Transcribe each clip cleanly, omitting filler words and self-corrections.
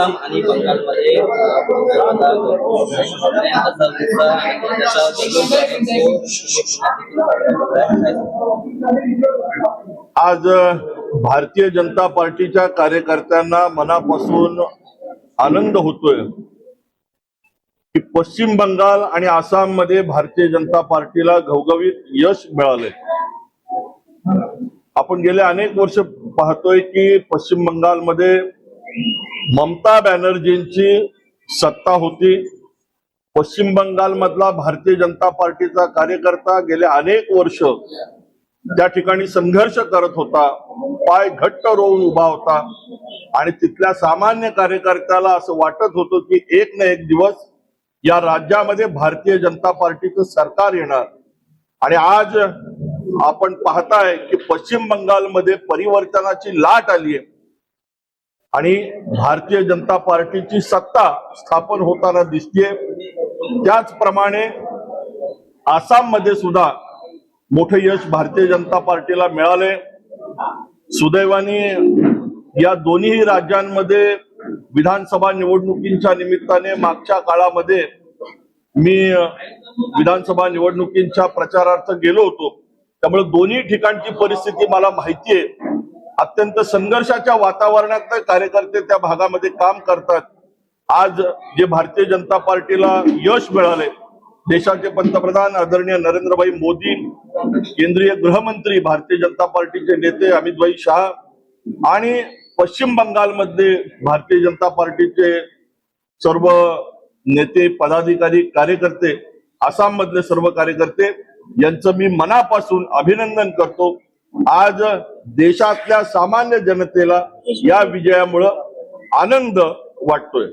आसाम आणि बंगालमध्ये आज भारतीय जनता पार्टीच्या कार्यकर्त्यांना मनापासून आनंद होतोय की पश्चिम बंगाल आणि आसाम मध्ये भारतीय जनता पार्टीला घवघवीत यश मिळाले। आपण गेले अनेक वर्ष पाहतोय की पश्चिम बंगालमध्ये ममता बॅनर्जींची सत्ता होती। पश्चिम बंगाल मधला भारतीय जनता पार्टीचा कार्यकर्ता गेले अनेक वर्ष त्या ठिकाणी संघर्ष करत होता, पाय घट्ट रोवून उभा होता आणि तिथल्या सामान्य कार्यकर्त्याला असं वाटत होतं की एक ना एक दिवस या राज्यामध्ये भारतीय जनता पार्टीचं सरकार येणार। आणि आज आपण पाहताय की पश्चिम बंगालमध्ये परिवर्तनाची लाट आली आहे आणि भारतीय जनता पार्टीची सत्ता स्थापन होताना दिसतेय। त्याचप्रमाणे आसाम मध्ये सुद्धा मोठे यश भारतीय जनता पार्टीला मिळाले। सुदैवाने या दोन्ही राज्यांमध्ये विधानसभा निवडणुकींच्या निमित्ताने मागच्या काळामध्ये मी विधानसभा निवडणुकींच्या प्रचारार्थ गेलो होतो, त्यामुळे दोन्ही ठिकाणची परिस्थिती मला माहिती आहे। अत्यंत संघर्षाच्या वातावरणात कार्यकर्ते त्या भागामध्ये काम करतात। आज जे भारतीय जनता पार्टीला यश मिळाले, देशाचे पंतप्रधान आदरणीय नरेंद्रभाई मोदी, केंद्रीय गृहमंत्री भारतीय जनता पार्टीचे नेते अमित शाह आणि पश्चिम बंगालमध्ये भारतीय जनता पार्टीचे सर्व नेते, पदाधिकारी, कार्यकर्ते, आसाम मधले सर्व कार्यकर्ते यांचं मी मनापासून अभिनंदन करतो। आज देशातल्या सामान्य जनतेला या विजयामुळे आनंद वाटतोय।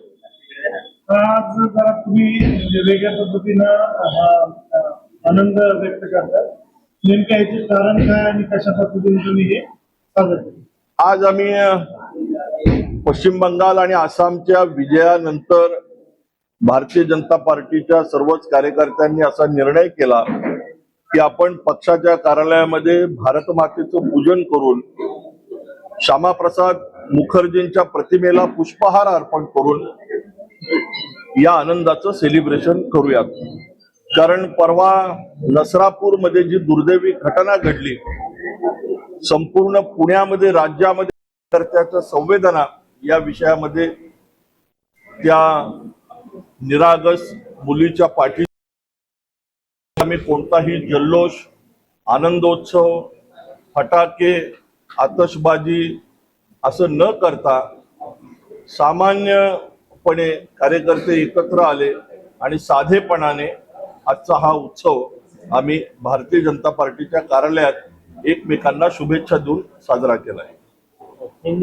आज जरा तुम्ही वेगळ्या पद्धतीनं आनंद व्यक्त करतात, नेमक्या याचे कारण काय आणि कशा पद्धतीने तुम्ही हे साजरे करता? आज आम्ही पश्चिम बंगाल आणि आसामच्या विजयानंतर भारतीय जनता पार्टीच्या सर्वच कार्यकर्त्यांनी असा निर्णय केला की आपण पक्षाच्या कार्यालयामध्ये भारत मातेचं पूजन करून श्यामाप्रसाद मुखर्जींच्या प्रतिमेला पुष्पहार अर्पण करून या आनंदाचं सेलिब्रेशन करूयात। कारण परवा नसरापूर मध्ये जी दुर्दैवी घटना घडली, संपूर्ण पुण्यामध्ये, राज्यामध्ये कर्त्याच्या संवेदना या विषयामध्ये त्या निरागस मुलीच्या पाठी आम्ही कोणताही जल्लोष, आनंदोत्सव, फटाके, आतषबाजी असं न करता सामान्यपणे कार्यकर्ते एकत्र आले आणि साधेपणाने आजचा हा उत्सव आम्ही भारतीय जनता पार्टीच्या कार्यालयात एकमेकांना शुभेच्छा देऊन साजरा केला आहे।